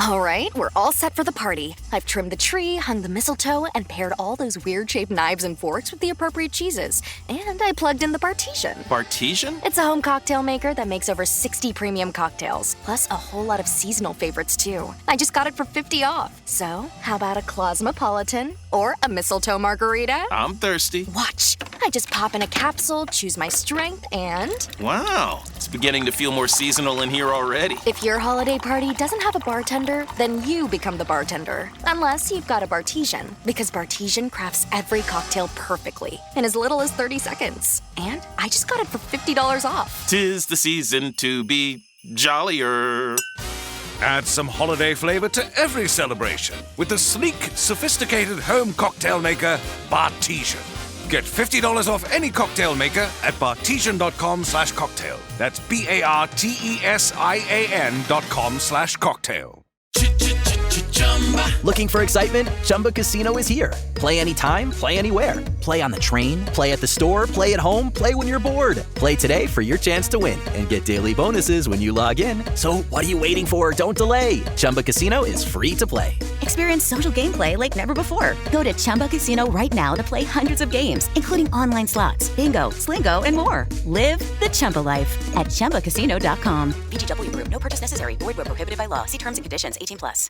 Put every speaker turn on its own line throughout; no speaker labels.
All right, we're all set for the party. I've trimmed the tree, hung the mistletoe, and paired all those weird-shaped knives and forks with the appropriate cheeses. And I plugged in the Bartesian.
Bartesian?
It's a home cocktail maker that makes over 60 premium cocktails, plus a whole lot of seasonal favorites, too. I just got it for 50 off. So, how about a Cosmopolitan or a mistletoe margarita?
I'm thirsty.
Watch. I just pop in a capsule, choose my strength, and...
Wow, it's beginning to feel more seasonal in here already.
If your holiday party doesn't have a bartender, then you become the bartender. Unless you've got a Bartesian, because Bartesian crafts every cocktail perfectly in as little as 30 seconds. And I just got it for $50 off.
'Tis the season to be jollier.
Add some holiday flavor to every celebration with the sleek, sophisticated home cocktail maker, Bartesian. Get $50 off any cocktail maker at bartesian.com/cocktail. That's BARTESIAN.com/cocktail.
Looking for excitement? Chumba Casino is here. Play anytime, play anywhere. Play on the train, play at the store, play at home, play when you're bored. Play today for your chance to win and get daily bonuses when you log in. So what are you waiting for? Don't delay. Chumba Casino is free to play.
Experience social gameplay like never before. Go to Chumba Casino right now to play hundreds of games, including online slots, bingo, Slingo, and more. Live the Chumba life at ChumbaCasino.com.
VGW Group. No purchase necessary. Void where prohibited by law. See terms and conditions. 18+.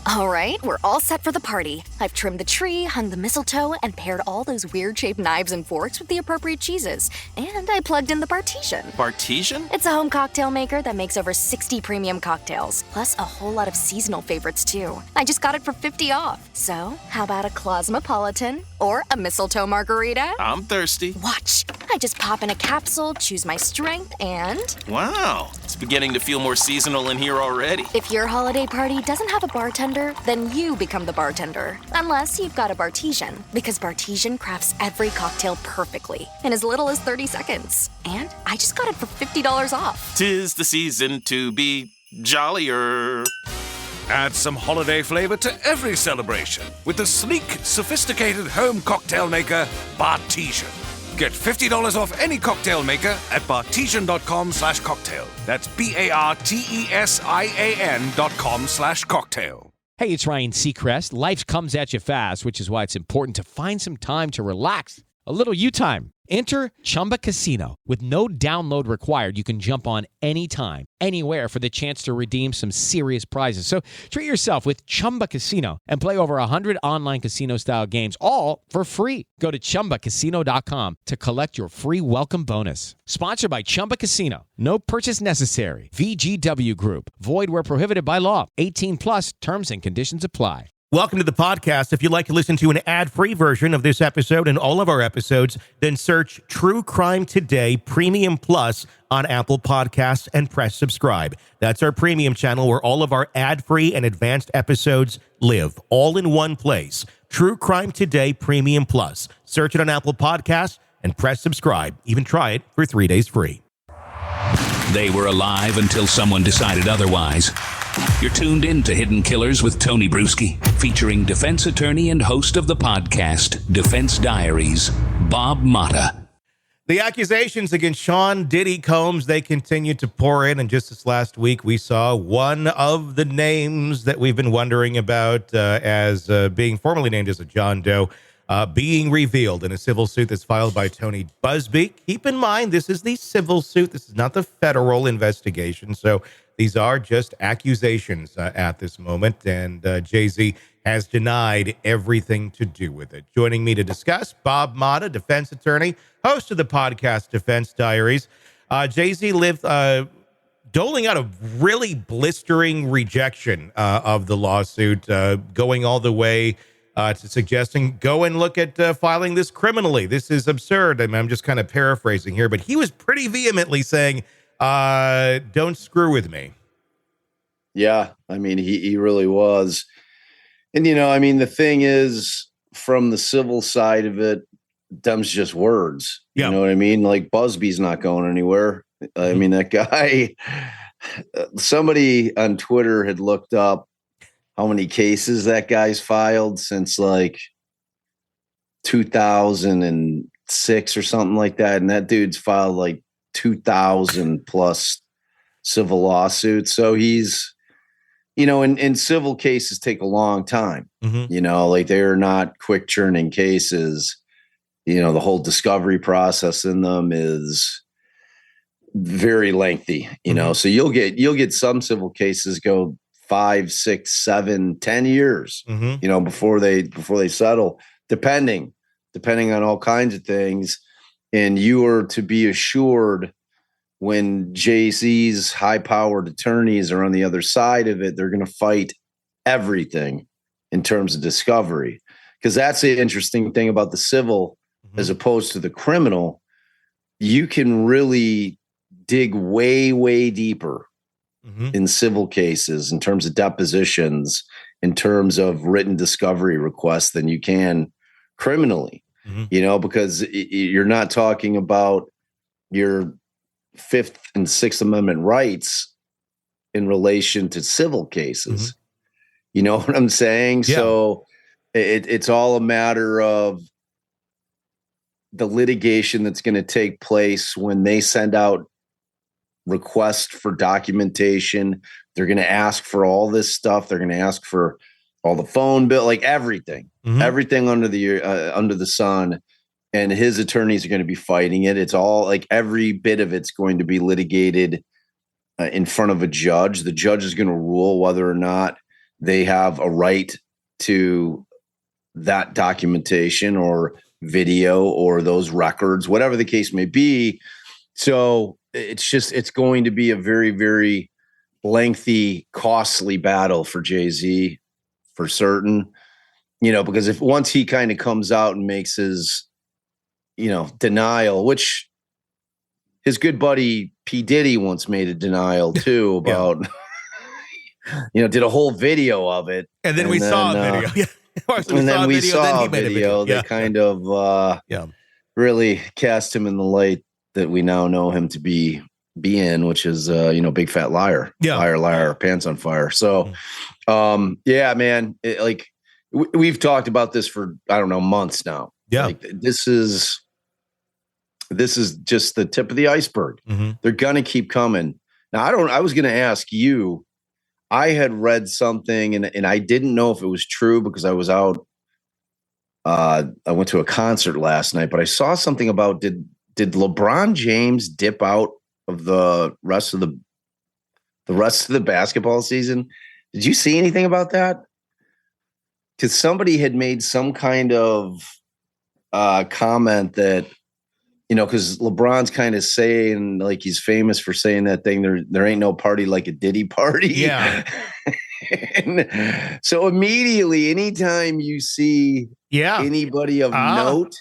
All right, we're all set for the party. I've trimmed the tree, hung the mistletoe, and paired all those weird-shaped knives and forks with the appropriate cheeses. And I plugged in the Bartesian.
Bartesian?
It's a home cocktail maker that makes over 60 premium cocktails, plus a whole lot of seasonal favorites, too. I just got it for 50 off. So, how about a Cosmopolitan or a mistletoe margarita?
I'm thirsty.
Watch. I just pop in a capsule, choose my strength, and...
Wow, it's beginning to feel more seasonal in here already.
If your holiday party doesn't have a bartender, then you become the bartender. Unless you've got a Bartesian, because Bartesian crafts every cocktail perfectly in as little as 30 seconds. And I just got it for $50 off.
'Tis the season to be jollier.
Add some holiday flavor to every celebration with the sleek, sophisticated home cocktail maker, Bartesian. Get $50 off any cocktail maker at bartesian.com/cocktail. That's BARTESIAN.com/cocktail.
Hey, it's Ryan Seacrest. Life comes at you fast, which is why it's important to find some time to relax. A little you time. Enter Chumba Casino. With no download required, you can jump on anytime, anywhere for the chance to redeem some serious prizes. So treat yourself with Chumba Casino and play over 100 online casino-style games, all for free. Go to ChumbaCasino.com to collect your free welcome bonus. Sponsored by Chumba Casino. No purchase necessary. VGW Group. Void where prohibited by law. 18+. Terms and conditions apply.
Welcome to the podcast. If you'd like to listen to an ad-free version of this episode and all of our episodes, then search True Crime Today Premium Plus on Apple Podcasts and press subscribe. That's our premium channel where all of our ad-free and advanced episodes live, all in one place. True Crime Today Premium Plus. Search it on Apple Podcasts and press subscribe. Even try it for 3 days free.
They were alive until someone decided otherwise. You're tuned in to Hidden Killers with Tony Bruschi, featuring defense attorney and host of the podcast, Defense Diaries, Bob Motta.
The accusations against Sean Diddy Combs, they continue to pour in. And just this last week, we saw one of the names that we've been wondering about as being formally named as a John Doe being revealed in a civil suit that's filed by Tony Busby. Keep in mind, this is the civil suit. This is not the federal investigation. So these are just accusations at this moment. And Jay-Z has denied everything to do with it. Joining me to discuss, Bob Motta, defense attorney, host of the podcast Defense Diaries. Jay-Z lived doling out a really blistering rejection of the lawsuit, going all the way to suggesting go and look at filing this criminally. This is absurd. I'm just kind of paraphrasing here, but he was pretty vehemently saying, don't screw with me.
Yeah, I mean, he really was. And, you know, I mean, the thing is, from the civil side of it, them's just words. Yeah. You know what I mean? Like, Busby's not going anywhere. I mean, that guy, somebody on Twitter had looked up how many cases that guy's filed since like 2006 or something like that. And that dude's filed like 2,000 plus civil lawsuits. So he's and civil cases take a long time. Like they're not quick churning cases. The whole discovery process in them is very lengthy, so you'll get some civil cases go 5, 6, 7, 10 years, before they settle, depending on all kinds of things. And you are to be assured when Jay-Z's high-powered attorneys are on the other side of it, they're going to fight everything in terms of discovery. Because that's the interesting thing about the civil as opposed to the criminal. You can really dig way, way deeper in civil cases in terms of depositions, in terms of written discovery requests than you can criminally, because you're not talking about your Fifth and Sixth Amendment rights in relation to civil cases. You know what I'm saying? Yeah. So it's all a matter of the litigation that's going to take place when they send out requests for documentation. They're going to ask for all this stuff. They're going to ask for all the phone bill, like everything under the sun. And his attorneys are going to be fighting it. It's all like every bit of it's going to be litigated in front of a judge. The judge is going to rule whether or not they have a right to that documentation or video or those records, whatever the case may be. So it's going to be a very, very lengthy, costly battle for Jay-Z for certain, because if once he kind of comes out and makes his, denial, which his good buddy P. Diddy once made a denial too about, did a whole video of it.
And then we saw a video.
We saw a video that kind of really cast him in the light that we now know him to be in, which is, big fat liar, liar, pants on fire. So, man, we've talked about this for, I don't know, months now. Yeah. Like, this is just the tip of the iceberg. They're going to keep coming. Now, I was going to ask you, I had read something and I didn't know if it was true because I was out. I went to a concert last night, but I saw something about, did LeBron James dip out of the rest of the basketball season? Did you see anything about that? Because somebody had made some kind of comment that, because LeBron's kind of saying, like, he's famous for saying that thing, there ain't no party like a Diddy party. Yeah. And so immediately, anytime you see anybody of note.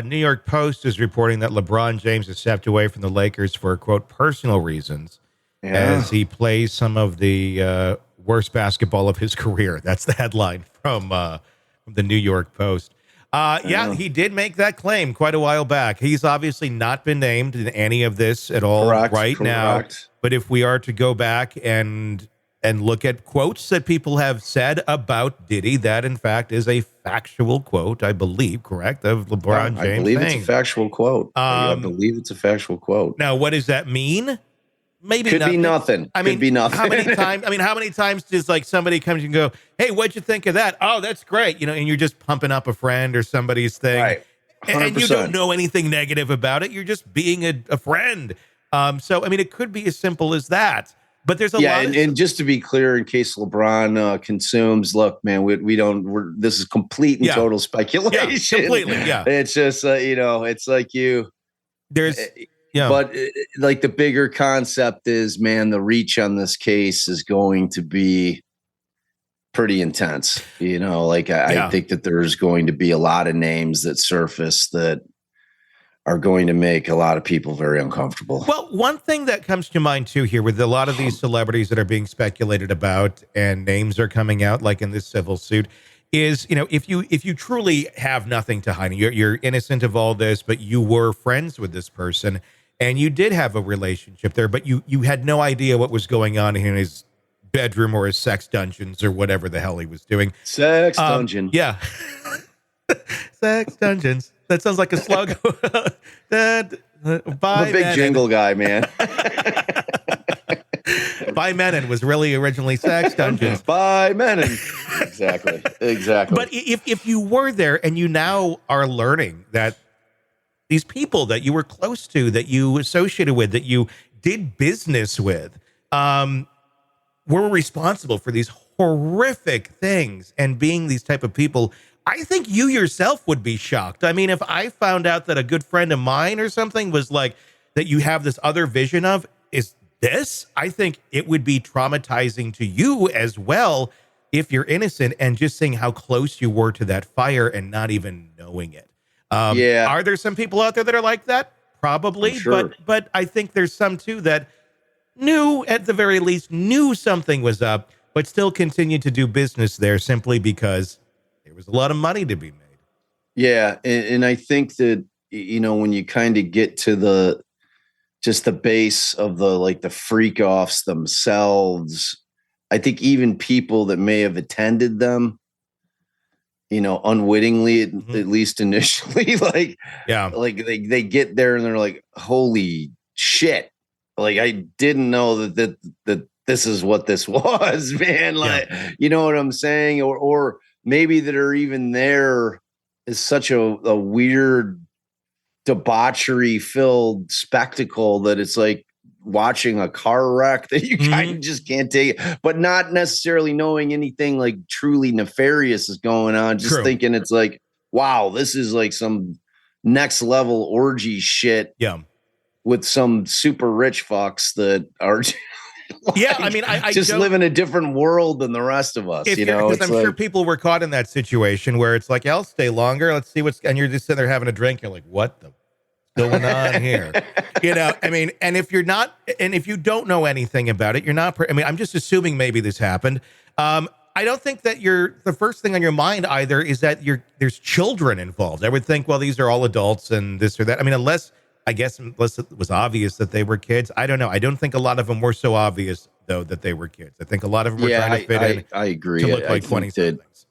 New York Post is reporting that LeBron James has stepped away from the Lakers for, quote, personal reasons as he plays some of the worst basketball of his career. That's the headline from the New York Post. He did make that claim quite a while back. He's obviously not been named in any of this at all now. But if we are to go back and look at quotes that people have said about Diddy, that in fact is a factual quote, I believe, correct, of LeBron James.
I believe it's a factual quote. I believe it's a factual quote.
Now, what does that mean? Maybe
could be nothing.
I mean,
could be nothing.
How many times does like somebody comes and go, "Hey, what'd you think of that?" "Oh, that's great," and you're just pumping up a friend or somebody's thing,
right? 100%.
And you don't know anything negative about it. You're just being a friend. So I mean, it could be as simple as that. But there's a lot.
And just to be clear, in case LeBron consumes, look, man, we don't. This is complete and total speculation.
Yeah, completely. Yeah,
it's just it's like you.
There's.
Yeah. But like the bigger concept is, man, the reach on this case is going to be pretty intense. I think that there's going to be a lot of names that surface that are going to make a lot of people very uncomfortable.
Well, one thing that comes to mind too here with a lot of these celebrities that are being speculated about and names are coming out, like in this civil suit, is, if you truly have nothing to hide, you're innocent of all this, but you were friends with this person and you did have a relationship there, but you had no idea what was going on in his bedroom or his sex dungeons or whatever the hell he was doing.
Sex dungeon.
Yeah. Sex dungeons. That sounds like a slogan.
I'm a big jingle guy, man.
By Menon was really originally Sex Dungeons.
By Menon. Exactly.
But if you were there and you now are learning that these people that you were close to, that you associated with, that you did business with, were responsible for these horrific things and being these type of people, I think you yourself would be shocked. I mean, if I found out that a good friend of mine or something was like, that you have this other vision of, is this, I think it would be traumatizing to you as well if you're innocent, and just seeing how close you were to that fire and not even knowing it. Are there some people out there that are like that? Probably, sure. but I think there's some too that knew, at the very least, knew something was up, but still continued to do business there simply because there was a lot of money to be made.
Yeah, and I think that, when you kind of get to the base of the freak offs themselves, I think even people that may have attended them, unwittingly, at least initially, they get there and they're like, holy shit. Like, I didn't know that this is what this was, man. Like, you know what I'm saying? Or maybe that are even there is such a weird debauchery filled spectacle that it's like watching a car wreck that you kind of just can't take it, but not necessarily knowing anything like truly nefarious is going on. Just thinking it's like, wow, this is like some next level orgy shit.
Yeah.
With some super rich fucks that are
I
just live in a different world than the rest of us,
because I'm sure people were caught in that situation where it's like, I'll stay longer. Let's see and you're just sitting there having a drink. You're like, what the going on here? And if you're not, and if you don't know anything about it, you're not, I'm just assuming maybe this happened. I don't think that the first thing on your mind either is that there's children involved. I would think, well, these are all adults and this or that. Unless it was obvious that they were kids. I don't know. I don't think a lot of them were so obvious, though, that they were kids. I think a lot of them were trying to fit in.
I agree.
To look like 20-somethings.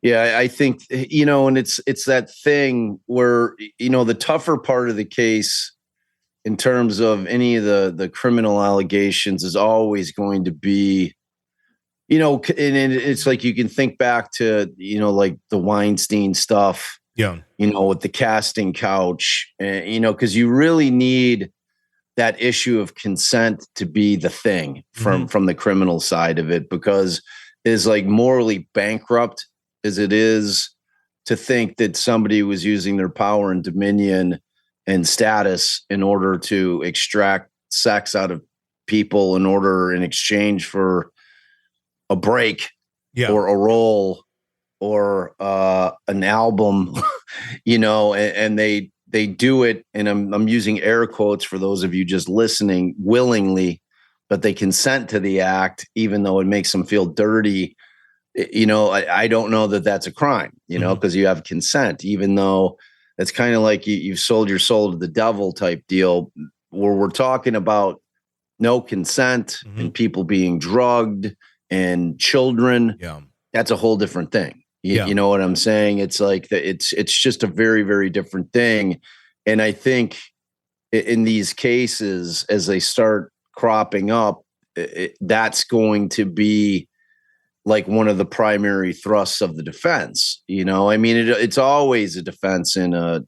Yeah, I think, and it's that thing where, the tougher part of the case in terms of any of the criminal allegations is always going to be, and it's like you can think back to, like the Weinstein stuff.
Yeah.
With the casting couch, because you really need that issue of consent to be the thing from the criminal side of it, because it's like morally bankrupt as it is to think that somebody was using their power and dominion and status in order to extract sex out of people in exchange for a break or a role or an album, and they do it, and I'm using air quotes for those of you just listening, willingly, but they consent to the act, even though it makes them feel dirty. I don't know that that's a crime, because you have consent, even though it's kind of like you've sold your soul to the devil type deal, where we're talking about no consent and people being drugged and children.
Yeah.
That's a whole different thing. You know what I'm saying? It's like it's just a very, very different thing. And I think in these cases, as they start cropping up, that's going to be like one of the primary thrusts of the defense. It's always a defense in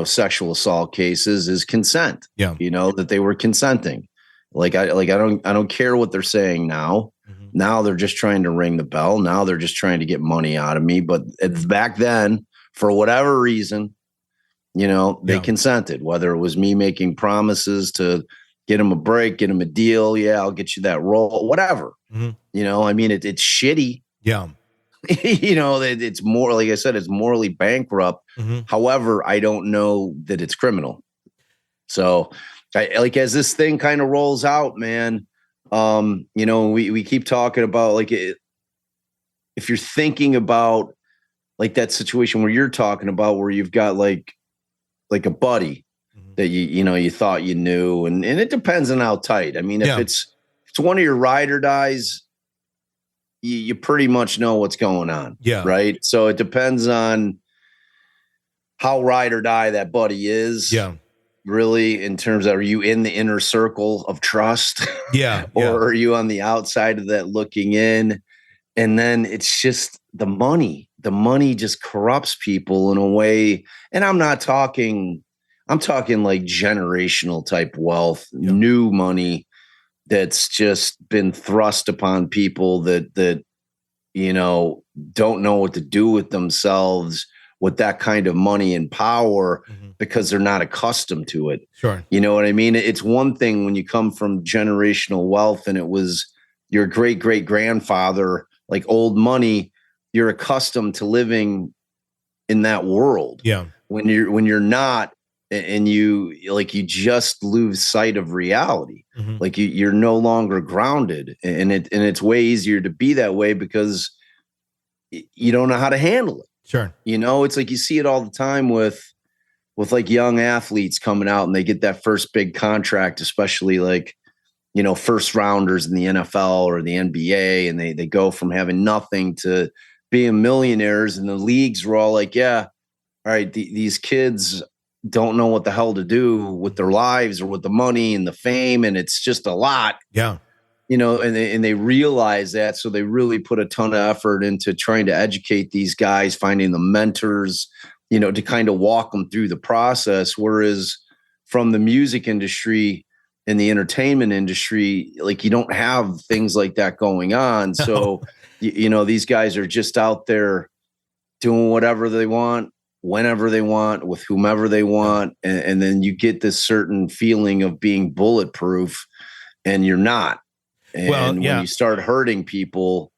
sexual assault cases is consent.
Yeah.
That they were consenting. I don't care what they're saying now. Now they're just trying to ring the bell. Now they're just trying to get money out of me. But back then, for whatever reason, they consented, whether it was me making promises to get them a break, get them a deal. Yeah, I'll get you that role, whatever. It's shitty.
Yeah.
It's more, like I said, it's morally bankrupt. However, I don't know that it's criminal. So as this thing kind of rolls out, man, we keep talking about if you're thinking about like that situation where you're talking about where you've got like a buddy that you thought you knew, and it depends on how tight. If it's one of your ride or dies, you pretty much know what's going on.
Yeah.
Right. So it depends on how ride or die that buddy is.
Yeah.
really, in terms of, are you in the inner circle of trust?
Yeah.
Or are you on the outside of that looking in? And then it's just the money. The money just corrupts people in a way. And I'm talking like generational type wealth, new money that's just been thrust upon people that don't know what to do with themselves with that kind of money and power, because they're not accustomed to it.
Sure.
You know what I mean? It's one thing when you come from generational wealth and it was your great great grandfather, like old money, you're accustomed to living in that world.
Yeah.
When you're not, and you just lose sight of reality. Like you're no longer grounded, and it's way easier to be that way because you don't know how to handle it.
Sure.
It's like you see it all the time with like young athletes coming out and they get that first big contract, especially like, first rounders in the NFL or the NBA, and they go from having nothing to being millionaires, and the leagues were all like, yeah, all right, these kids don't know what the hell to do with their lives or with the money and the fame, and it's just a lot.
Yeah.
And they realize that, so they really put a ton of effort into trying to educate these guys, finding the mentors, to kind of walk them through the process. Whereas from the music industry and the entertainment industry, like you don't have things like that going on. So, these guys are just out there doing whatever they want, whenever they want, with whomever they want. And then you get this certain feeling of being bulletproof, and you're not. And when you start hurting people,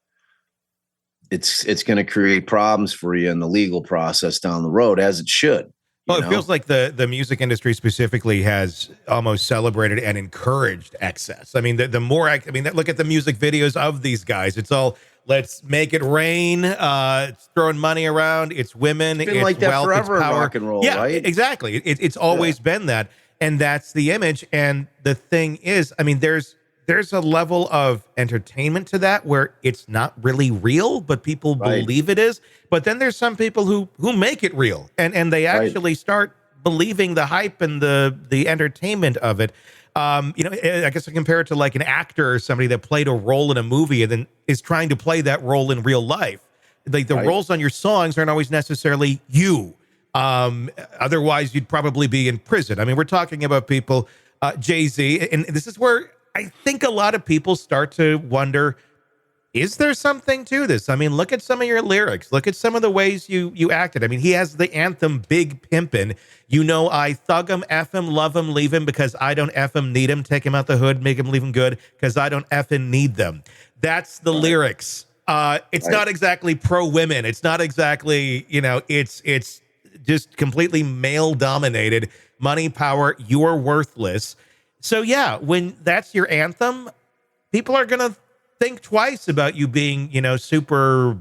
it's going to create problems for you in the legal process down the road, as it should.
Well, it feels like the music industry specifically has almost celebrated and encouraged excess. I mean, look at the music videos of these guys. It's all, let's make it rain. It's throwing money around. It's women.
It's been like that
wealth,
forever
it's
in
power.
rock and roll,
yeah,
right?
Exactly. It's always been that. And that's the image. And the thing is, I mean, there's a level of entertainment to that where it's not really real, but people believe it is. But then there's some people who make it real, and they actually start believing the hype and the entertainment of it. I guess I compare it to like an actor or somebody that played a role in a movie and then is trying to play that role in real life. Like the roles on your songs aren't always necessarily you. Otherwise, you'd probably be in prison. I mean, we're talking about people, Jay-Z, and this is where I think a lot of people start to wonder, is there something to this? I mean, look at some of your lyrics. Look at some of the ways you acted. I mean, he has the anthem Big Pimpin'. I thug him, F him, love him, leave him because I don't F him, need him, take him out the hood, make him leave him good because I don't effing need them. That's the lyrics. It's not exactly pro-women. It's not exactly, it's just completely male-dominated. Money, power, you're worthless. So yeah, when that's your anthem, people are going to think twice about you being, super,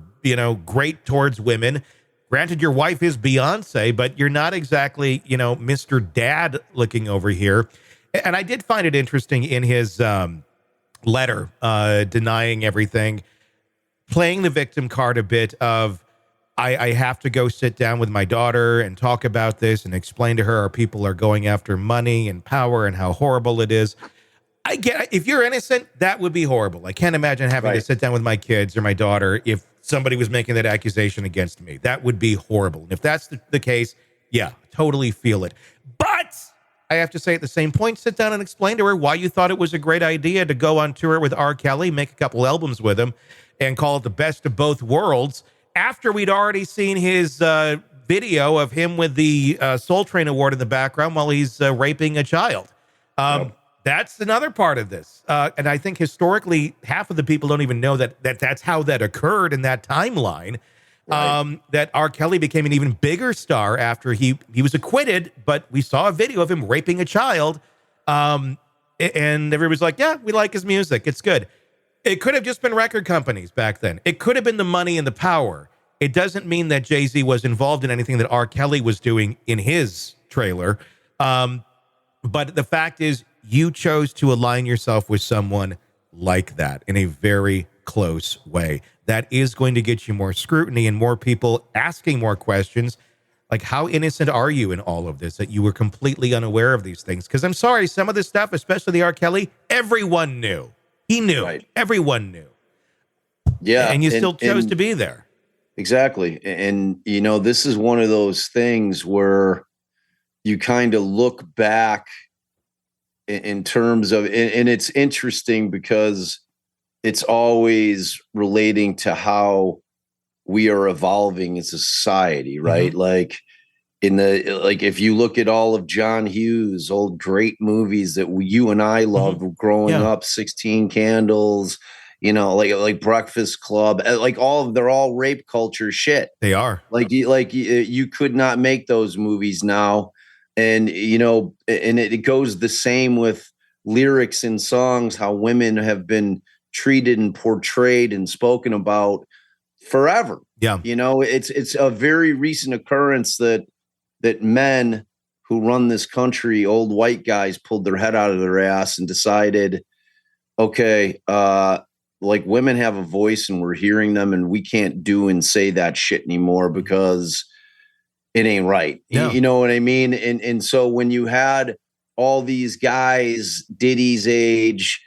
great towards women. Granted, your wife is Beyonce, but you're not exactly, Mr. Dad looking over here. And I did find it interesting in his letter denying everything, playing the victim card a bit of, I have to go sit down with my daughter and talk about this and explain to her our people are going after money and power and how horrible it is. I get, if you're innocent, that would be horrible. I can't imagine having to sit down with my kids or my daughter if somebody was making that accusation against me. That would be horrible. And if that's the case, yeah, totally feel it. But I have to say at the same point, sit down and explain to her why you thought it was a great idea to go on tour with R. Kelly, make a couple albums with him, and call it the best of both worlds, after we'd already seen his video of him with the Soul Train Award in the background while he's raping a child. That's another part of this. And I think historically, half of the people don't even know that's how that occurred in that timeline. That R. Kelly became an even bigger star after he was acquitted, but we saw a video of him raping a child. And everybody was like, yeah, we like his music. It's good. It could have just been record companies back then. It could have been the money and the power. It doesn't mean that Jay-Z was involved in anything that R. Kelly was doing in his trailer. But the fact is, you chose to align yourself with someone like that in a very close way. That is going to get you more scrutiny and more people asking more questions. Like, how innocent are you in all of this that you were completely unaware of these things? Because I'm sorry, some of this stuff, especially the R. Kelly, everyone knew. He knew. Right. Everyone knew.
Yeah.
And you still chose to be there.
Exactly. And, you know, this is one of those things where you kind of look back in terms of, and it's interesting because it's always relating to how we are evolving as a society, right? Mm-hmm. Like if you look at all of John Hughes' old great movies that you and I loved growing up, 16 Candles, you know, like Breakfast Club, like they're all rape culture shit.
They are.
You could not make those movies now. And, you know, and it goes the same with lyrics in songs, how women have been treated and portrayed and spoken about forever.
Yeah.
You know, it's a very recent occurrence that men who run this country, old white guys, pulled their head out of their ass and decided, okay, like women have a voice and we're hearing them and we can't do and say that shit anymore because it ain't right. No. You know what I mean? And so when you had all these guys, Diddy's age,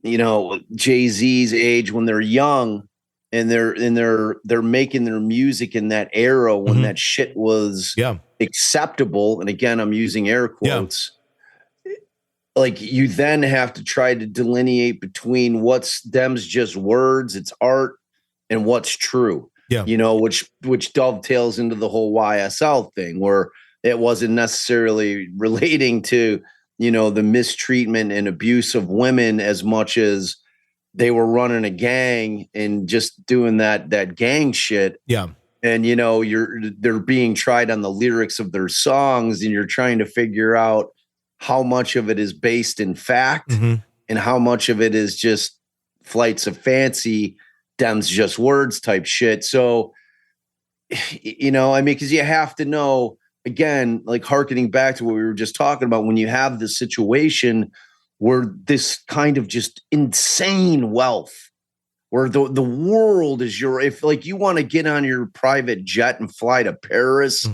you know, Jay-Z's age, when they're young and they're making their music in that era when that shit was acceptable. And again, I'm using air quotes. Yeah. Like you then have to try to delineate between what's them's just words, it's art, and what's true.
Yeah.
You know, which dovetails into the whole YSL thing where it wasn't necessarily relating to, you know, the mistreatment and abuse of women as much as they were running a gang and just doing that gang shit.
Yeah.
And, you know, they're being tried on the lyrics of their songs and you're trying to figure out how much of it is based in fact and how much of it is just flights of fancy, them's just words type shit. So, you know, I mean, because you have to know, again, like hearkening back to what we were just talking about, when you have this situation where this kind of just insane wealth, where the world is if like you want to get on your private jet and fly to Paris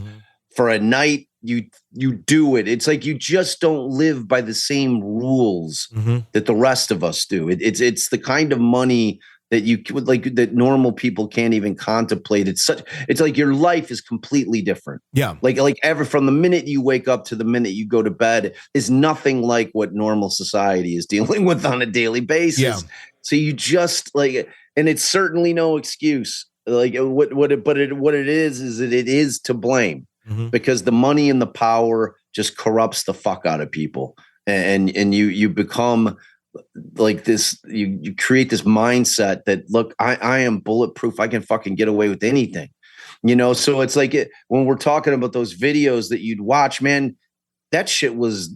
for a night, you do it. It's like you just don't live by the same rules that the rest of us do. It's the kind of money that you would like that normal people can't even contemplate. It's like your life is completely different.
Yeah.
Like ever from the minute you wake up to the minute you go to bed is nothing like what normal society is dealing with on a daily basis.
Yeah.
So you just like, and it's certainly no excuse. Like what it is that it is to blame because the money and the power just corrupts the fuck out of people. And you become like this, you create this mindset that, look, I am bulletproof. I can fucking get away with anything, you know? So it's like when we're talking about those videos that you'd watch, man, that shit was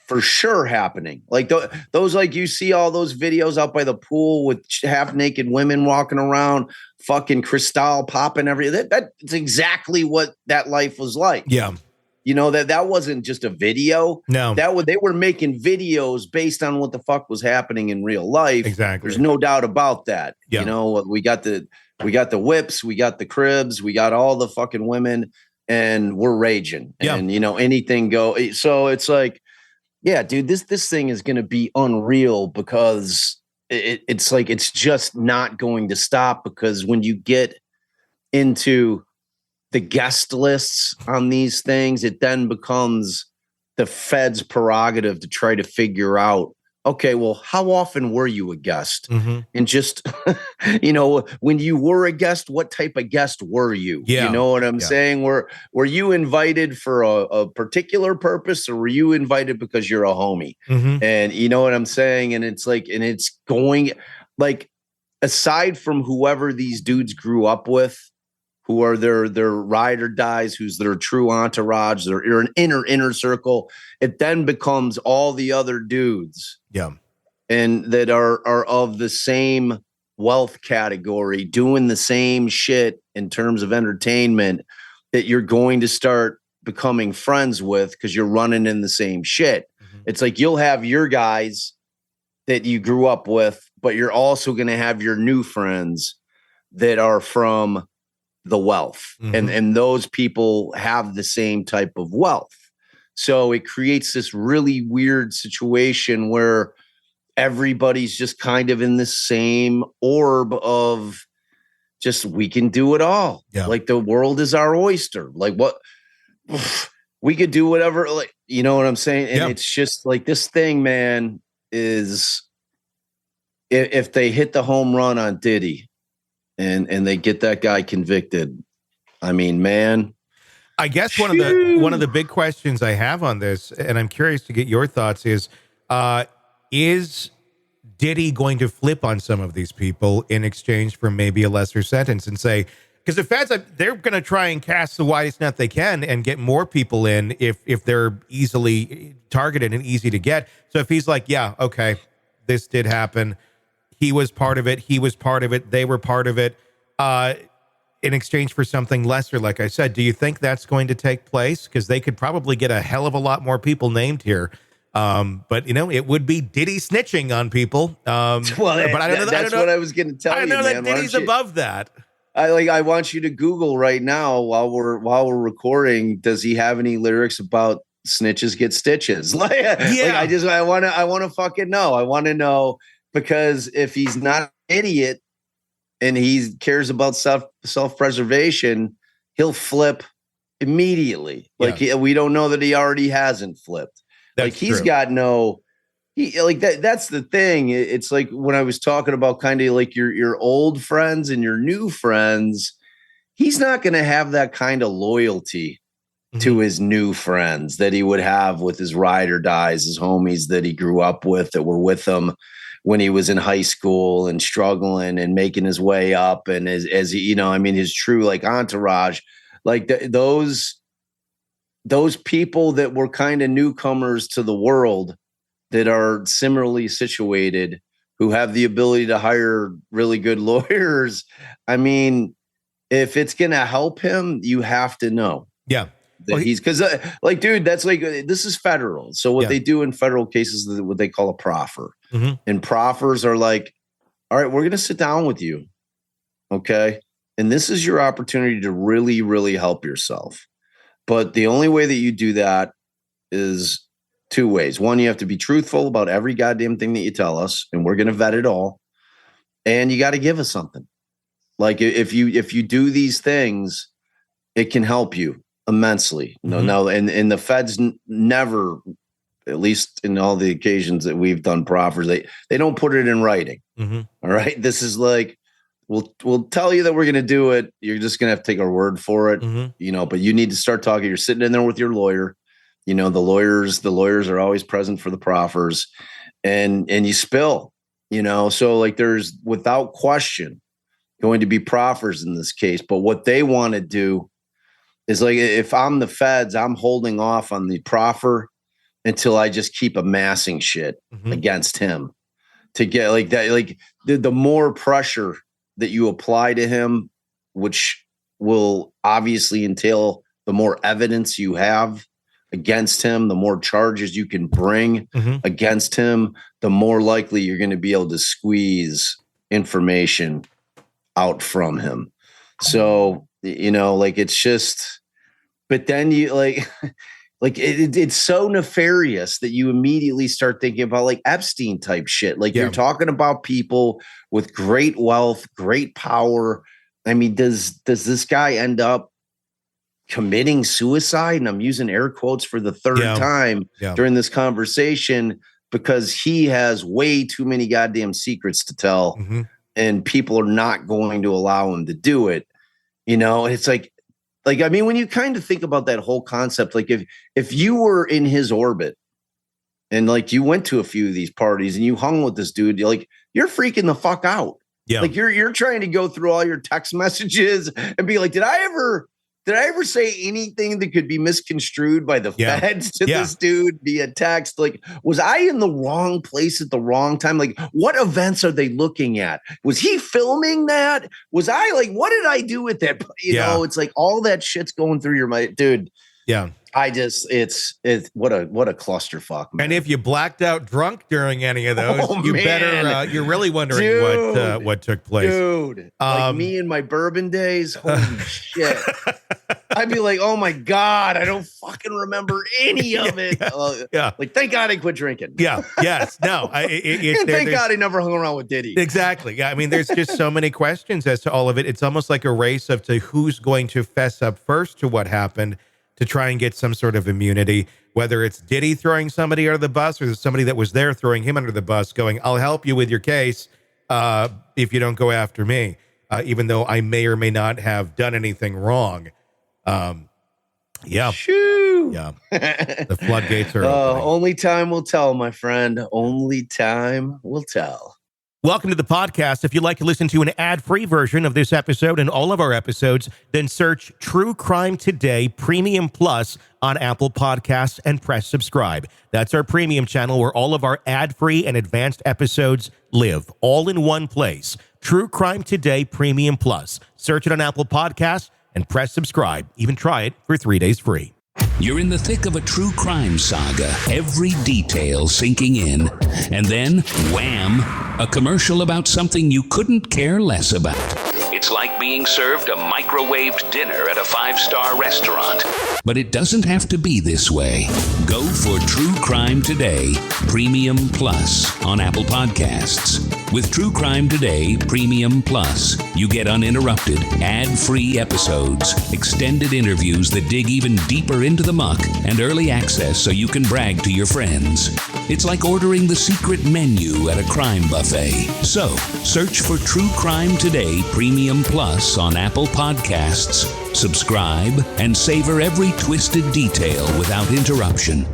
for sure happening. Like those, like you see all those videos out by the pool with half naked women walking around, fucking Cristal popping everything. That's exactly what that life was like.
Yeah.
You know, that wasn't just a video.
No,
they were making videos based on what the fuck was happening in real life.
Exactly.
There's no doubt about that.
Yeah.
You know, we got the whips, we got the cribs, we got all the fucking women, and we're raging.
Yeah.
And you know, anything go. So it's like, yeah, dude, this thing is going to be unreal because it's like it's just not going to stop, because when you get into the guest lists on these things, it then becomes the Fed's prerogative to try to figure out, okay, well, how often were you a guest? And just, you know, when you were a guest, what type of guest were you?
Yeah.
You know what I'm saying? Were you invited for a particular purpose, or were you invited because you're a homie? And you know what I'm saying? And it's like, and it's going like, aside from whoever these dudes grew up with, who are their ride or dies, who's their true entourage, they're an inner circle. It then becomes all the other dudes.
Yeah.
And that are of the same wealth category, doing the same shit in terms of entertainment, that you're going to start becoming friends with because you're running in the same shit. It's like you'll have your guys that you grew up with, but you're also going to have your new friends that are from the wealth, and those people have the same type of wealth. So it creates this really weird situation where everybody's just kind of in the same orb of just, we can do it all.
Yeah.
Like the world is our oyster. Like what we could do whatever, like, you know what I'm saying? And it's just like this thing, man, is if they hit the home run on Diddy and they get that guy convicted, I mean, man,
I guess one of the big questions I have on this, and I'm curious to get your thoughts, is Diddy going to flip on some of these people in exchange for maybe a lesser sentence and say, because the feds, they're going to try and cast the widest net they can and get more people in if they're easily targeted and easy to get. So if he's like, yeah, okay, this did happen, he was part of it, he was part of it, they were part of it, in exchange for something lesser, like I said, do you think that's going to take place? Because they could probably get a hell of a lot more people named here. But it would be Diddy snitching on people.
Well, but I don't know. That's what I was going to tell you.
I know that Diddy's above that.
I want you to Google right now while we're recording. Does he have any lyrics about snitches get stitches? I want to fucking know. I want to know, because if he's not an idiot and he cares about self-preservation, he'll flip immediately. We don't know that he already hasn't flipped. That's he's true. Got no, that's the thing. It's like when I was talking about kind of like your old friends and your new friends, he's not going to have that kind of loyalty to his new friends that he would have with his ride or dies, his homies that he grew up with, that were with him when he was in high school and struggling and making his way up. And as he, his true like entourage, like those people that were kind of newcomers to the world that are similarly situated, who have the ability to hire really good lawyers. I mean, if it's going to help him, you have to know.
Yeah.
He's because dude, that's like, this is federal. So what they do in federal cases is what they call a proffer. And proffers are like, all right, we're going to sit down with you. Okay. And this is your opportunity to really, really help yourself. But the only way that you do that is two ways. One, you have to be truthful about every goddamn thing that you tell us, and we're going to vet it all. And you got to give us something. Like if you do these things, it can help you immensely. No, and the feds never, at least in all the occasions that we've done proffers, they don't put it in writing. All right. This is like, we'll tell you that we're going to do it. You're just going to have to take our word for it, but you need to start talking. You're sitting in there with your lawyer, the lawyers are always present for the proffers, and you spill, so like there's without question going to be proffers in this case. But what they want to do is, like, if I'm the feds, I'm holding off on the proffer until I just keep amassing shit against him to get like that. Like the more pressure that you apply to him, which will obviously entail the more evidence you have against him, the more charges you can bring against him, the more likely you're going to be able to squeeze information out from him. So, it's just, but then you it's so nefarious that you immediately start thinking about like Epstein type shit. Like you're talking about people with great wealth, great power. I mean, does this guy end up committing suicide? And I'm using air quotes for the third time during this conversation, because he has way too many goddamn secrets to tell, and people are not going to allow him to do it. It's like, I mean, when you kind of think about that whole concept, like if you were in his orbit and like you went to a few of these parties and you hung with this dude, you're freaking the fuck out. Yeah. Like you're trying to go through all your text messages and be like, did I ever say anything that could be misconstrued by the feds to this dude via text? Like, was I in the wrong place at the wrong time? Like, what events are they looking at? Was he filming that? Was I like, what did I do with that? It's like all that shit's going through your mind, dude.
Yeah.
it's what a clusterfuck, man.
And if you blacked out drunk during any of those, you're really wondering what took place.
Dude, like me in my bourbon days, holy shit. I'd be like, oh my God, I don't fucking remember any of it. Like, thank God I quit drinking.
Yeah. Yes. No.
Thank God I never hung around with Diddy.
Exactly. Yeah. I mean, there's just so many questions as to all of it. It's almost like a race to who's going to fess up first to what happened to try and get some sort of immunity, whether it's Diddy throwing somebody under the bus or there's somebody that was there throwing him under the bus going, I'll help you with your case if you don't go after me, even though I may or may not have done anything wrong. Yeah.
Shoo.
Yeah. The floodgates are opening.
Only time will tell, my friend. Only time will tell.
Welcome to the podcast. If you'd like to listen to an ad-free version of this episode and all of our episodes, then search True Crime Today Premium Plus on Apple Podcasts and press subscribe. That's our premium channel where all of our ad-free and advanced episodes live, all in one place. True Crime Today Premium Plus. Search it on Apple Podcasts and press subscribe. Even try it for 3 days free.
You're in the thick of a true crime saga, every detail sinking in, and then, wham, a commercial about something you couldn't care less about. It's like being served a microwaved dinner at a 5-star restaurant. But it doesn't have to be this way. Go for True Crime Today Premium Plus on Apple Podcasts. With True Crime Today Premium Plus, you get uninterrupted, ad-free episodes, extended interviews that dig even deeper into the muck, and early access so you can brag to your friends. It's like ordering the secret menu at a crime buffet. So, search for True Crime Today Premium Plus on Apple Podcasts, subscribe, and savor every twisted detail without interruption.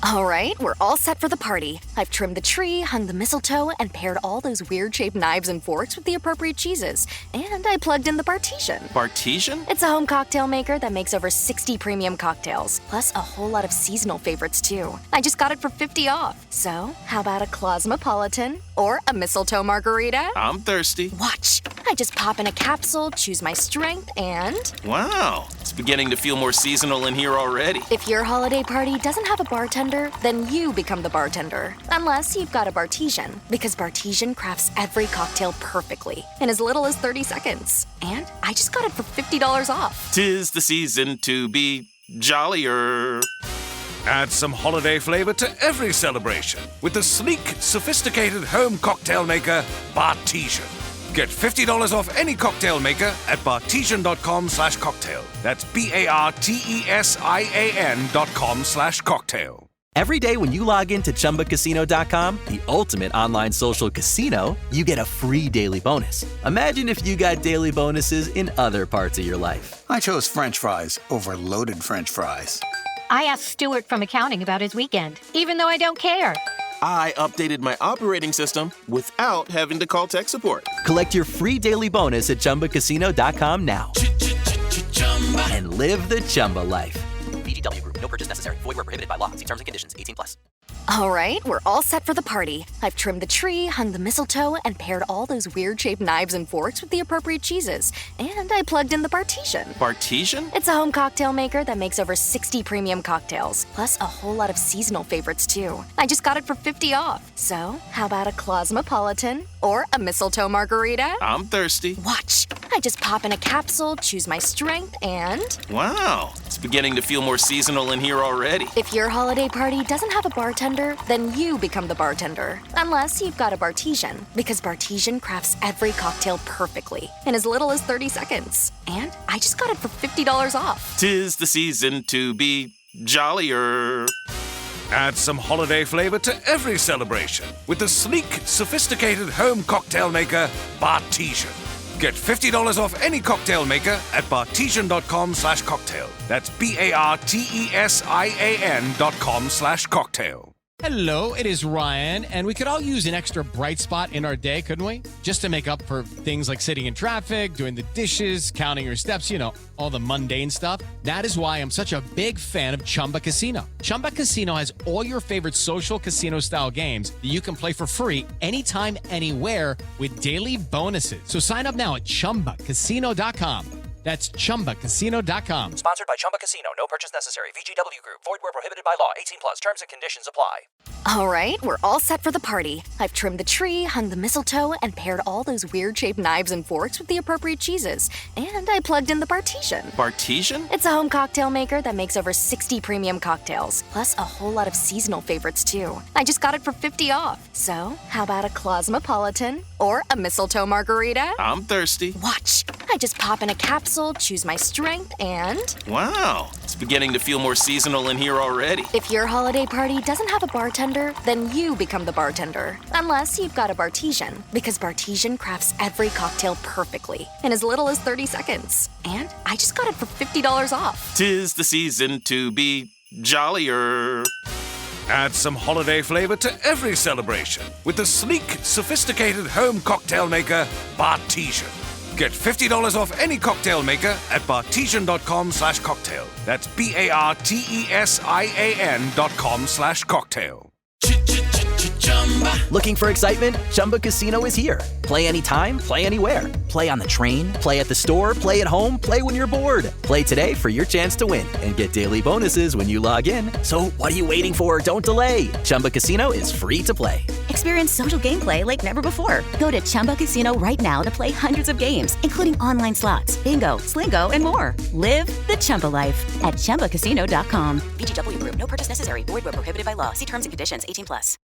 All right, we're all set for the party. I've trimmed the tree, hung the mistletoe, and paired all those weird-shaped knives and forks with the appropriate cheeses. And I plugged in the Bartesian.
Bartesian?
It's a home cocktail maker that makes over 60 premium cocktails, plus a whole lot of seasonal favorites, too. I just got it for $50 off. So, how about a Cosmopolitan or a mistletoe margarita?
I'm thirsty.
Watch. I just pop in a capsule, choose my strength, and...
Wow, it's beginning to feel more seasonal in here already.
If your holiday party doesn't have a bartender, then you become the bartender. Unless you've got a Bartesian, because Bartesian crafts every cocktail perfectly in as little as 30 seconds. And I just got it for $50 off.
'Tis the season to be jollier.
Add some holiday flavor to every celebration with the sleek, sophisticated home cocktail maker, Bartesian. Get $50 off any cocktail maker at bartesian.com/cocktail. That's BARTESIAN.com/cocktail.
Every day when you log into ChumbaCasino.com, the ultimate online social casino, you get a free daily bonus. Imagine if you got daily bonuses in other parts of your life.
I chose French fries over loaded French fries.
I asked Stuart from accounting about his weekend, even though I don't care.
I updated my operating system without having to call tech support.
Collect your free daily bonus at ChumbaCasino.com now. And live the Chumba life.
VGW Group. No purchase necessary. Void where prohibited by law. See terms and conditions. 18+.
All right, we're all set for the party. I've trimmed the tree, hung the mistletoe, and paired all those weird-shaped knives and forks with the appropriate cheeses. And I plugged in the Bartesian.
Bartesian?
It's a home cocktail maker that makes over 60 premium cocktails, plus a whole lot of seasonal favorites, too. I just got it for $50 off. So, how about a Cosmopolitan or a mistletoe margarita?
I'm thirsty.
Watch. I just pop in a capsule, choose my strength, and...
Wow, it's beginning to feel more seasonal in here already.
If your holiday party doesn't have a bartender, then you become the bartender. Unless you've got a Bartesian, because Bartesian crafts every cocktail perfectly in as little as 30 seconds. And I just got it for $50 off.
'Tis the season to be jollier.
Add some holiday flavor to every celebration with the sleek, sophisticated home cocktail maker, Bartesian. Get $50 off any cocktail maker at bartesian.com/cocktail. That's BARTESIAN.com/cocktail.
Hello, it is Ryan, and we could all use an extra bright spot in our day, couldn't we? Just to make up for things like sitting in traffic, doing the dishes, counting your steps, you know, all the mundane stuff. That is why I'm such a big fan of Chumba Casino. Chumba Casino has all your favorite social casino-style games that you can play for free anytime, anywhere with daily bonuses. So sign up now at ChumbaCasino.com. That's ChumbaCasino.com.
Sponsored by Chumba Casino. No purchase necessary. VGW Group. Void where prohibited by law. 18 plus. Terms and conditions apply.
All right, we're all set for the party. I've trimmed the tree, hung the mistletoe, and paired all those weird-shaped knives and forks with the appropriate cheeses. And I plugged in the Bartesian.
Bartesian?
It's a home cocktail maker that makes over 60 premium cocktails, plus a whole lot of seasonal favorites, too. I just got it for $50 off. So, how about a Cosmopolitan or a mistletoe margarita?
I'm thirsty.
Watch. I just pop in a capsule, choose my strength, and...
Wow, it's beginning to feel more seasonal in here already.
If your holiday party doesn't have a bartender, then you become the bartender. Unless you've got a Bartesian, because Bartesian crafts every cocktail perfectly in as little as 30 seconds. And I just got it for $50 off.
'Tis the season to be jollier.
Add some holiday flavor to every celebration with the sleek, sophisticated home cocktail maker, Bartesian. Get $50 off any cocktail maker at bartesian.com/cocktail. That's BARTESIAN.com/cocktail.
Looking for excitement? Chumba Casino is here. Play anytime, play anywhere. Play on the train, play at the store, play at home, play when you're bored. Play today for your chance to win and get daily bonuses when you log in. So what are you waiting for? Don't delay. Chumba Casino is free to play.
Experience social gameplay like never before. Go to Chumba Casino right now to play hundreds of games, including online slots, bingo, Slingo, and more. Live the Chumba life at ChumbaCasino.com.
VGW Group. No purchase necessary. Void where prohibited by law. See terms and conditions. 18 plus.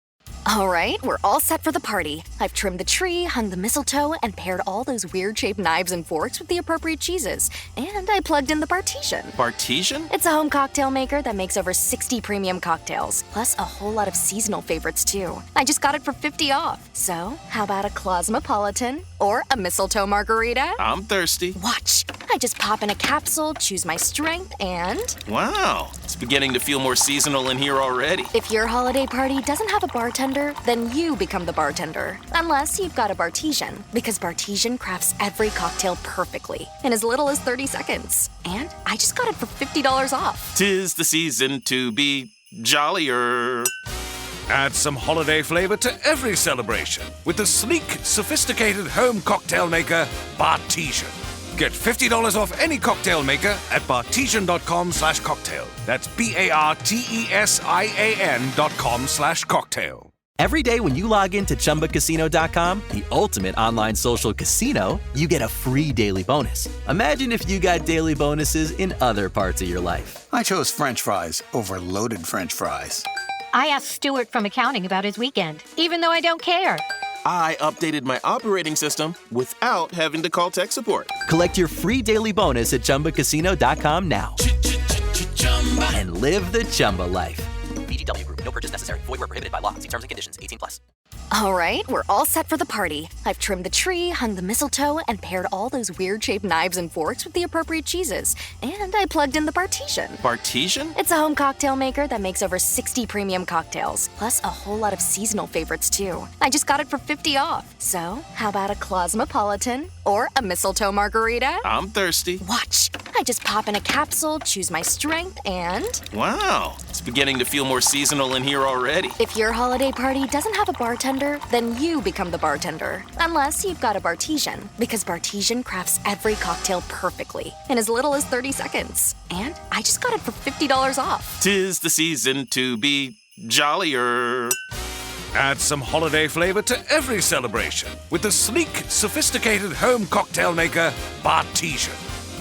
All right, we're all set for the party. I've trimmed the tree, hung the mistletoe, and paired all those weird-shaped knives and forks with the appropriate cheeses. And I plugged in the Bartesian.
Bartesian?
It's a home cocktail maker that makes over 60 premium cocktails, plus a whole lot of seasonal favorites, too. I just got it for $50 off. So, how about a Cosmopolitan or a mistletoe margarita?
I'm thirsty.
Watch. I just pop in a capsule, choose my strength, and...
Wow, it's beginning to feel more seasonal in here already.
If your holiday party doesn't have a bartender, then you become the bartender. Unless you've got a Bartesian, because Bartesian crafts every cocktail perfectly in as little as 30 seconds. And I just got it for $50 off.
'Tis the season to be jollier.
Add some holiday flavor to every celebration with the sleek, sophisticated home cocktail maker, Bartesian. Get $50 off any cocktail maker at bartesian.com/cocktail. That's BARTESIAN.com/cocktail.
Every day when you log into ChumbaCasino.com, the ultimate online social casino, you get a free daily bonus. Imagine if you got daily bonuses in other parts of your life.
I chose French fries over loaded French fries.
I asked Stuart from accounting about his weekend, even though I don't care.
I updated my operating system without having to call tech support.
Collect your free daily bonus at ChumbaCasino.com now. And live the Chumba life.
VGW Group. No purchase necessary. Void where prohibited by law. See terms and conditions. 18 plus.
All right, we're all set for the party. I've trimmed the tree, hung the mistletoe, and paired all those weird-shaped knives and forks with the appropriate cheeses. And I plugged in the Bartesian.
Bartesian?
It's a home cocktail maker that makes over 60 premium cocktails, plus a whole lot of seasonal favorites, too. I just got it for $50 off. So, how about a Cosmopolitan or a mistletoe margarita?
I'm thirsty.
Watch. I just pop in a capsule, choose my strength, and...
Wow, it's beginning to feel more seasonal in here already.
If your holiday party doesn't have a bartender, then you become the bartender. Unless you've got a Bartesian, because Bartesian crafts every cocktail perfectly in as little as 30 seconds. And I just got it for $50 off.
'Tis the season to be jollier.
Add some holiday flavor to every celebration with the sleek, sophisticated home cocktail maker, Bartesian.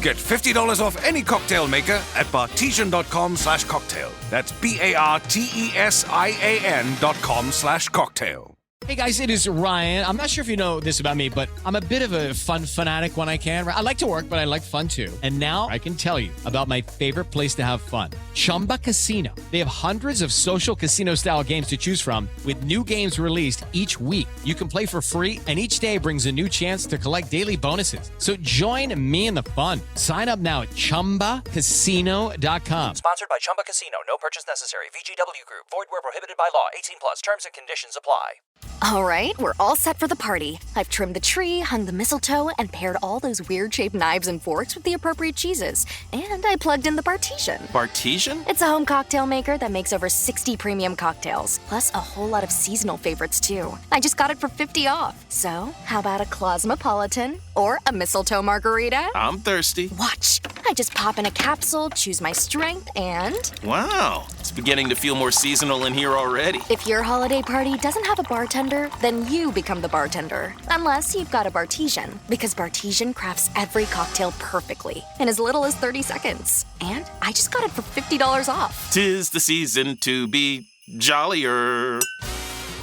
Get $50 off any cocktail maker at bartesian.com/cocktail. That's BARTESIAN.com/cocktail.
Hey guys, it is Ryan. I'm not sure if you know this about me, but I'm a bit of a fun fanatic when I can. I like to work, but I like fun too. And now I can tell you about my favorite place to have fun, Chumba Casino. They have hundreds of social casino style games to choose from with new games released each week. You can play for free and each day brings a new chance to collect daily bonuses. So join me in the fun. Sign up now at ChumbaCasino.com.
Sponsored by Chumba Casino. No purchase necessary. VGW Group. Void where prohibited by law. 18 plus. Terms and conditions apply.
All right, we're all set for the party. I've trimmed the tree, hung the mistletoe, and paired all those weird-shaped knives and forks with the appropriate cheeses. And I plugged in the Bartesian.
Bartesian?
It's a home cocktail maker that makes over 60 premium cocktails, plus a whole lot of seasonal favorites, too. I just got it for $50 off. So, how about a Cosmopolitan or a mistletoe margarita?
I'm thirsty.
Watch. I just pop in a capsule, choose my strength, and...
Wow, it's beginning to feel more seasonal in here already.
If your holiday party doesn't have a bartender, then you become the bartender. Unless you've got a Bartesian, because Bartesian crafts every cocktail perfectly in as little as 30 seconds. And I just got it for $50 off.
'Tis the season to be jollier.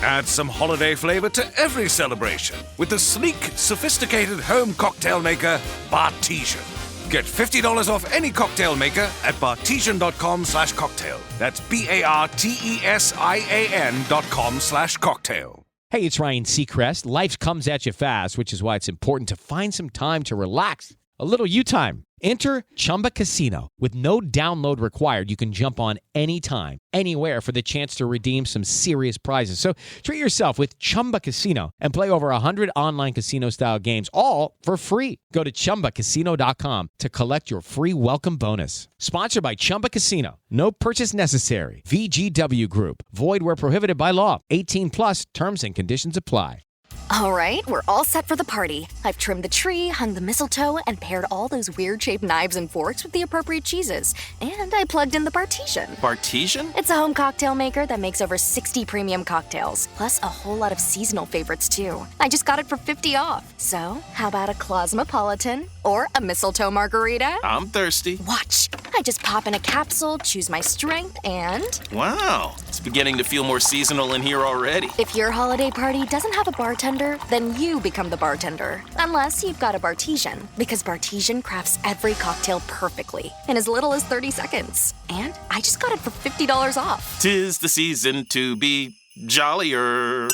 Add some holiday flavor to every celebration with the sleek, sophisticated home cocktail maker, Bartesian. Get $50 off any cocktail maker at bartesian.com/cocktail. That's BARTESIAN.com/cocktail.
Hey, it's Ryan Seacrest. Life comes at you fast, which is why it's important to find some time to relax. A little you time. Enter Chumba Casino. With no download required, you can jump on anytime, anywhere for the chance to redeem some serious prizes. So treat yourself with Chumba Casino and play over 100 online casino-style games, all for free. Go to ChumbaCasino.com to collect your free welcome bonus. Sponsored by Chumba Casino. No purchase necessary. VGW Group. Void where prohibited by law. 18 plus. Terms and conditions apply.
All right, we're all set for the party. I've trimmed the tree, hung the mistletoe, and paired all those weird-shaped knives and forks with the appropriate cheeses. And I plugged in the Bartesian.
Bartesian?
It's a home cocktail maker that makes over 60 premium cocktails, plus a whole lot of seasonal favorites, too. I just got it for $50 off. So, how about a Cosmopolitan or a mistletoe margarita?
I'm thirsty.
Watch. I just pop in a capsule, choose my strength, and...
Wow, it's beginning to feel more seasonal in here already.
If your holiday party doesn't have a bartender, then you become the bartender. Unless you've got a Bartesian, because Bartesian crafts every cocktail perfectly in as little as 30 seconds. And I just got it for $50 off.
'Tis the season to be jollier.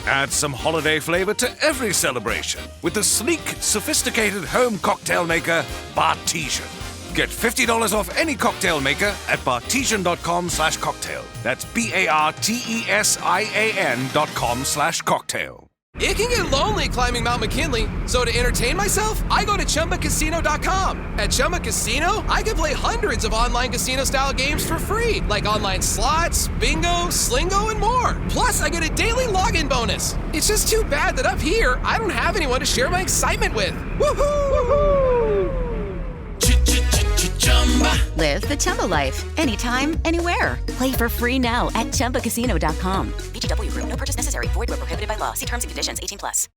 Add some holiday flavor to every celebration with the sleek, sophisticated home cocktail maker, Bartesian. Get $50 off any cocktail maker at bartesian.com/cocktail. That's BARTESIAN.com/cocktail.
It can get lonely climbing Mount McKinley, so to entertain myself, I go to ChumbaCasino.com. At Chumba Casino, I can play hundreds of online casino-style games for free, like online slots, bingo, slingo, and more. Plus, I get a daily login bonus. It's just too bad that up here, I don't have anyone to share my excitement with. Woohoo!
Live the Chumba life. Anytime, anywhere. Play for free now at ChumbaCasino.com.
VGW Group. No purchase necessary. Void where prohibited by law. See terms and conditions. 18 plus.